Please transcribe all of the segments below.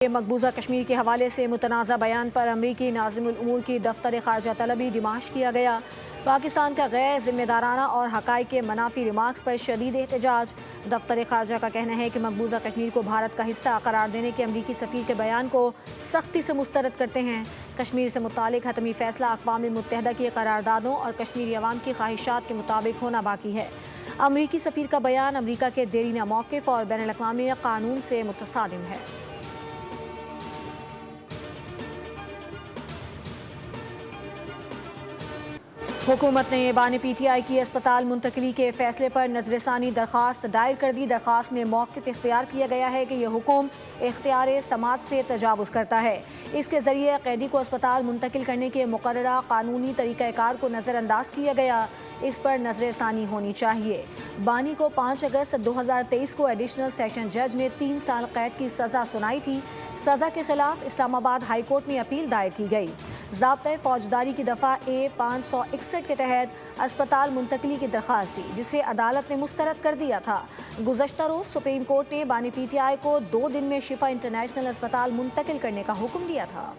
मकबूजा कश्मीर के हवाले से मुतनाज़ा बयान पर अमरीकी नाज़िमुल उमूर की दफ्तर ख़ारजा तलबी डिमाश किया गया। पाकिस्तान का गैर जिम्मेदाराना और हक़ाइक़ के मनाफी रिमार्क्स पर शदीद एहतजाज। दफ्तर ख़ारजा का कहना है कि मकबूजा कश्मीर को भारत का हिस्सा करार देने के अमरीकी सफ़ीर के बयान को सख्ती से मुस्तरद करते हैं। कश्मीर से मुतालिक हतमी फ़ैसला अक़वाम मुत्तहिदा की करारदादों और कश्मीरी अवाम की ख्वाहिशात के मुताबिक होना बाकी है। अमरीकी सफ़ीर का बयान अमरीका के देरीना मौक़िफ़ और बैनुल-अक़वामी क़ानून से मुतसादिम है। हुकूमत ने बानी PTI की अस्पताल मुंतकली के फैसले पर नज़रसानी दरख्वास्त दायर कर दी। दरख्वास्त में मौक़िफ़ इख्तियार किया गया है कि यह हुक्म इख्तियार समाज से तजावुज़ करता है। इसके ज़रिए कैदी को अस्पताल मुंतकिल करने के मुकर्ररा कानूनी तरीक़ाकार को नज़रअंदाज किया गया। इस पर नज़रसानी होनी चाहिए। बानी को 5 अगस्त 2023 को एडिशनल सेशन जज ने 3 साल कैद की सज़ा सुनाई थी। सज़ा के खिलाफ इस्लामाबाद हाई कोर्ट में अपील दायर की गई। ज़ाब्ता फौजदारी की दफ़ा A 561 के तहत अस्पताल मुंतकली की दरख्वास्त थी, जिसे अदालत ने मुस्तरद कर दिया था। गुज़श्ता रोज़ सुप्रीम कोर्ट ने बानी PTI को 2 दिन में शिफा इंटरनेशनल अस्पताल मुंतकिल करने का हुक्म दिया था।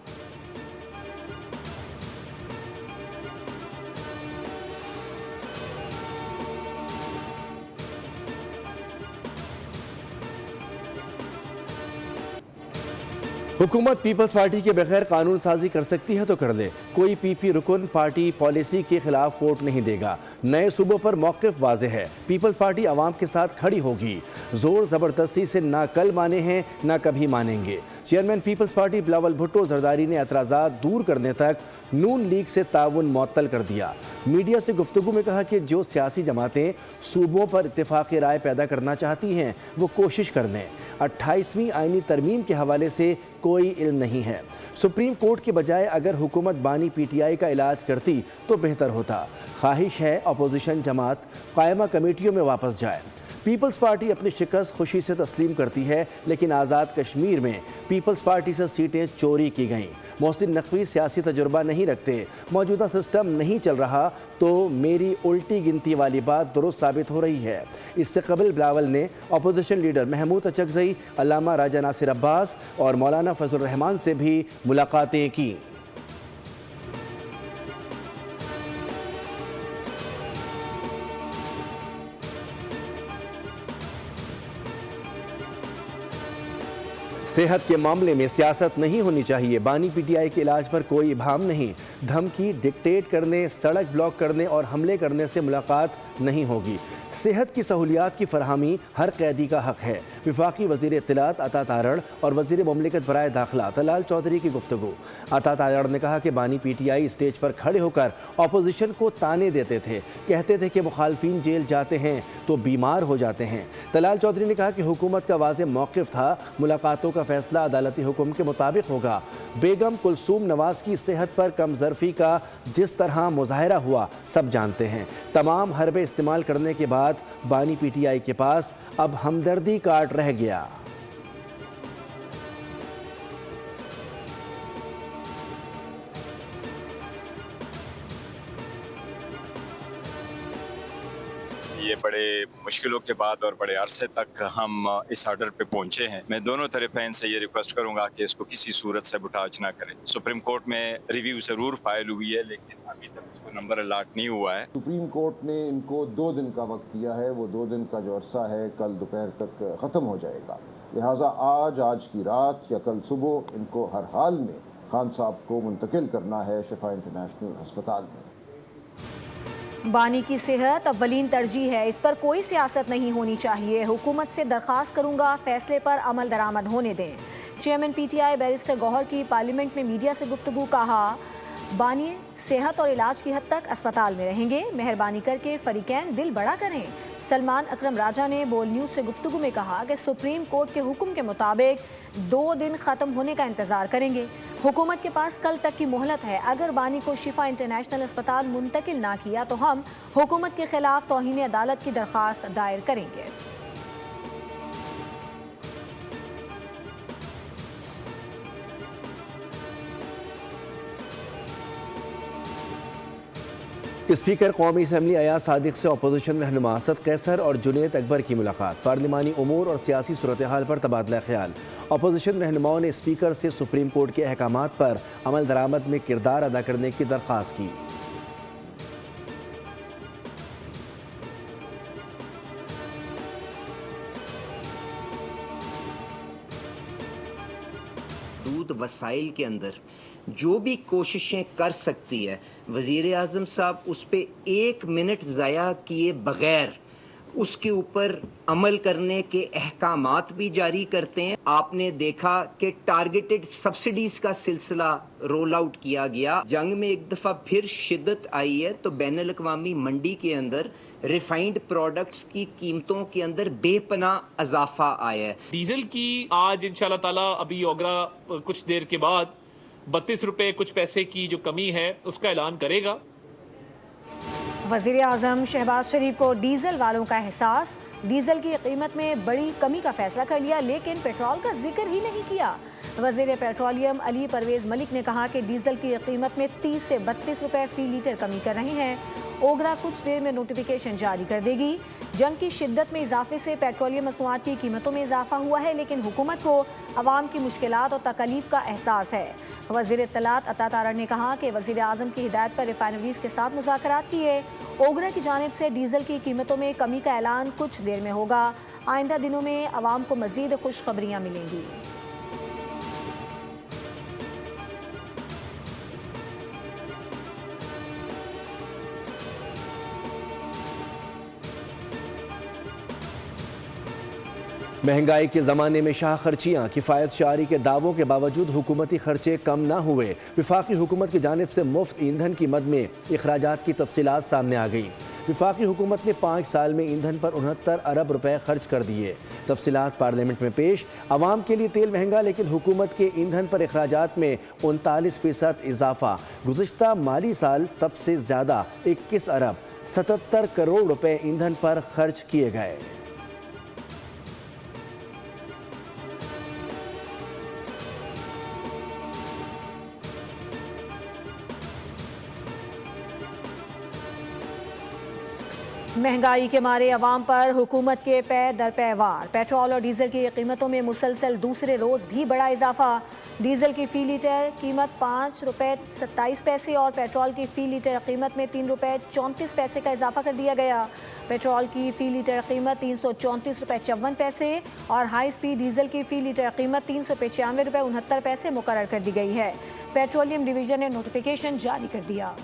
हुकूमत पीपल्स पार्टी के बगैर कानून साजी कर सकती है तो कर ले। कोई PP रुकन पार्टी पॉलिसी के खिलाफ वोट नहीं देगा। नए सूबों पर मौक़िफ़ वाज़े है। पीपल्स पार्टी आवाम के साथ खड़ी होगी। जोर ज़बरदस्ती से ना कल माने हैं ना कभी मानेंगे। चेयरमैन पीपल्स पार्टी बिलावल भुट्टो जरदारी ने एतराज़ात दूर करने तक नून लीग से ताउन मुअत्तल कर दिया। मीडिया से गुफ्तगू में कहा कि जो सियासी जमातें सूबों पर इत्तेफाक़ राय पैदा करना चाहती हैं वो कोशिश कर लें। 28वीं आईनी तरमीम के हवाले से कोई इल्म नहीं है। सुप्रीम कोर्ट के बजाय अगर हुकूमत बानी PTI का इलाज करती तो बेहतर होता। ख्वाहिश है अपोजिशन जमात कायमा कमेटियों में वापस जाए। पीपल्स पार्टी अपनी शिकस्त खुशी से तस्लीम करती है, लेकिन आज़ाद कश्मीर में पीपल्स पार्टी से सीटें चोरी की गईं। मोहसिन नकवी सियासी तजुर्बा नहीं रखते। मौजूदा सिस्टम नहीं चल रहा तो मेरी उल्टी गिनती वाली बात दुरुस्त साबित हो रही है। इससे कबल बिलावल ने अपोजिशन लीडर महमूद अचकज़ई, अल्लामा राजा नासिर अब्बास और मौलाना फजल रहमान से भी मुलाकातें की। सेहत के मामले में सियासत नहीं होनी चाहिए। बानी PTI के इलाज पर कोई इबाहम नहीं। धमकी, डिक्टेट करने, सड़क ब्लॉक करने और हमले करने से मुलाकात नहीं होगी। सेहत की सहूलियात की फरहमी हर कैदी का हक है। वफाकी वज़ीर इत्तलात अता तारड़ और वज़ीर मुमलिकत बराए दाखिला तलाल चौधरी की गुफ्तगू। अता तारड़ ने कहा कि बानी PTI स्टेज पर खड़े होकर अपोजिशन को ताने देते थे, कहते थे कि मुखालफिन जेल जाते हैं तो बीमार हो जाते हैं। तलाल चौधरी ने कहा कि हुकूमत का वाज़ेह मौक़िफ़ था, मुलाकातों का फैसला अदालती हुक्म के मुताबिक होगा। बेगम कुलसूम नवाज की सेहत पर कमजरफी का जिस तरह मुजाहरा हुआ सब जानते हैं। तमाम हरबे इस्तेमाल करने के बाद बानी PTI के पास अब हमदर्दी कार्ड रह गया। ये बड़े मुश्किलों के बाद और बड़े अरसे तक हम इस ऑर्डर पे पहुंचे हैं। मैं दोनों तरफ़ैन से ये रिक्वेस्ट करूंगा कि इसको किसी सूरत से बुटाच ना करें। सुप्रीम कोर्ट में रिव्यू ज़रूर फाइल हुई है, लेकिन अभी तक उसको नंबर अलाट नहीं हुआ है। सुप्रीम कोर्ट ने इनको 2 दिन का वक्त दिया है। वो 2 दिन का जो अरसा है कल दोपहर तक ख़त्म हो जाएगा। लिहाजा आज की रात या कल सुबह इनको हर हाल में खान साहब को मुंतकिल करना है शिफा इंटरनेशनल अस्पताल में। बानी की सेहत अव्वलीन तरजीह है, इस पर कोई सियासत नहीं होनी चाहिए। हुकूमत से दरख्वास्त करूंगा फैसले पर अमल दरामद होने दें। चेयरमैन PTI बैरिस्टर गौहर की पार्लियामेंट में मीडिया से गुफ्तगू। कहा बानी सेहत और इलाज की हद तक अस्पताल में रहेंगे। मेहरबानी करके फरीकैन दिल बड़ा करें। सलमान अकरम राजा ने बोल न्यूज़ से गुफ्तगू में कहा कि सुप्रीम कोर्ट के हुक्म के मुताबिक 2 दिन ख़त्म होने का इंतज़ार करेंगे। हुकूमत के पास कल तक की मोहलत है। अगर बानी को शिफा इंटरनेशनल अस्पताल मुंतकिल ना किया तो हम हुकूमत के खिलाफ तौहीन अदालत की दरख्वास्त दायर करेंगे। स्पीकर कौमी असम्बली अयाज सादिक से अपोजिशन रहनुमा असद कैसर और जुनैद अकबर की मुलाकात। पार्लिमानी उमूर और सियासी सूरत हाल पर तबादला ख्याल। अपोजिशन रहनुमाओं ने स्पीकर से सुप्रीम कोर्ट के अहकामात पर अमल दरामद में किरदार अदा करने की दरख्वास्त की। दूध वसाइल के अंदर जो भी कोशिशें कर सकती है, वज़ीर आज़म साहब उस पर 1 मिनट ज़ाया किए बगैर उसके ऊपर अमल करने के अहकामात भी जारी करते हैं। आपने देखा कि टारगेटेड सब्सिडीज़ का सिलसिला रोल आउट किया गया। जंग में एक दफ़ा फिर शिद्दत आई है तो बैनुल अक़वामी मंडी के अंदर रिफाइंड प्रोडक्ट्स की कीमतों के अंदर बेपनाह इजाफा आया है। डीजल की आज इंशाल्लाह ताला अभी ओगरा कुछ देर के बाद 32 रुपए कुछ पैसे की जो कमी है उसका ऐलान करेगा। वज़ीर आज़म शहबाज शरीफ को डीजल वालों का एहसास, डीजल की कीमत में बड़ी कमी का फैसला कर लिया, लेकिन पेट्रोल का जिक्र ही नहीं किया। वज़ीर पेट्रोलियम अली परवेज़ मलिक ने कहा कि डीजल की कीमत में 30 से 32 रुपए फी लीटर कमी कर रहे हैं। ओगरा कुछ देर में नोटिफिकेशन जारी कर देगी। जंग की शिद्दत में इजाफे से पेट्रोलियम मसनूआत की कीमतों में इजाफा हुआ है, लेकिन हुकूमत को अवाम की मुश्किलात और तकलीफ का एहसास है। वज़ीर इत्तलात अता तारड़ ने कहा कि वज़ीर आज़म की हिदायत पर रिफाइनरीज के साथ मुज़ाकरात किए। ओगरा की जानिब से डीजल की कीमतों में कमी का ऐलान कुछ देर में होगा। आइंदा दिनों में अवाम को मज़ीद खुशखबरियाँ मिलेंगी। महंगाई के ज़माने में शाह खर्चियाँ, किफ़ायत शारी के दावों के बावजूद हुकूमती खर्चे कम ना हुए। विफाकी हुकूमत की जानिब से मुफ्त ईंधन की मद में अखराजात की तफसीलात सामने आ गई। विफाकी हुकूमत ने 5 साल में ईंधन पर 69 अरब रुपए खर्च कर दिए। तफसीलात पार्लियामेंट में पेश। आवाम के लिए तेल महंगा, लेकिन हुकूमत के ईंधन पर अखराजात में 39% इजाफा। गुज़िश्ता माली साल सबसे ज़्यादा 21 अरब 77 करोड़ रुपए ईंधन पर खर्च किए गए। महंगाई के मारे अवाम पर हुकूमत के पै दर पै वार। पेट्रोल और डीजल की कीमतों में मुसलसल दूसरे रोज़ भी बड़ा इजाफा। डीजल की फ़ी लीटर कीमत 5 रुपये 27 पैसे और पेट्रोल की फ़ी लीटर कीमत में 3 रुपये 34 पैसे का इजाफा कर दिया गया। पेट्रोल की फ़ी लीटर कीमत 334 रुपये 54 पैसे और हाई स्पीड डीजल की फ़ी लीटर कीमत 395 रुपये 69 पैसे मुकर्रर कर दी गई है। पेट्रोलियम डिवीज़न ने नोटिफिकेशन जारी कर दिया।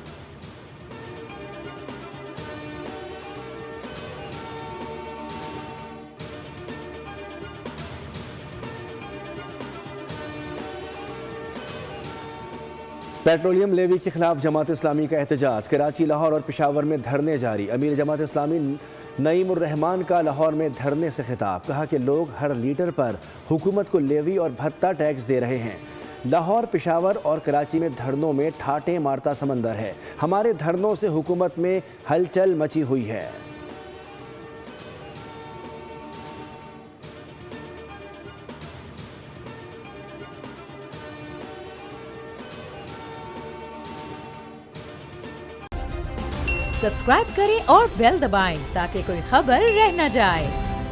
पेट्रोलियम लेवी के खिलाफ जमात इस्लामी का एहतजाज। कराची, लाहौर और पेशावर में धरने जारी। अमीर जमात इस्लामी नईमुर रहमान का लाहौर में धरने से खिताब। कहा कि लोग हर लीटर पर हुकूमत को लेवी और भत्ता टैक्स दे रहे हैं। लाहौर, पेशावर और कराची में धरनों में ठाटे मारता समंदर है। हमारे धरनों से हुकूमत में हलचल मची हुई है। सब्सक्राइब करें और बेल दबाएं ताकि कोई खबर रह न जाए।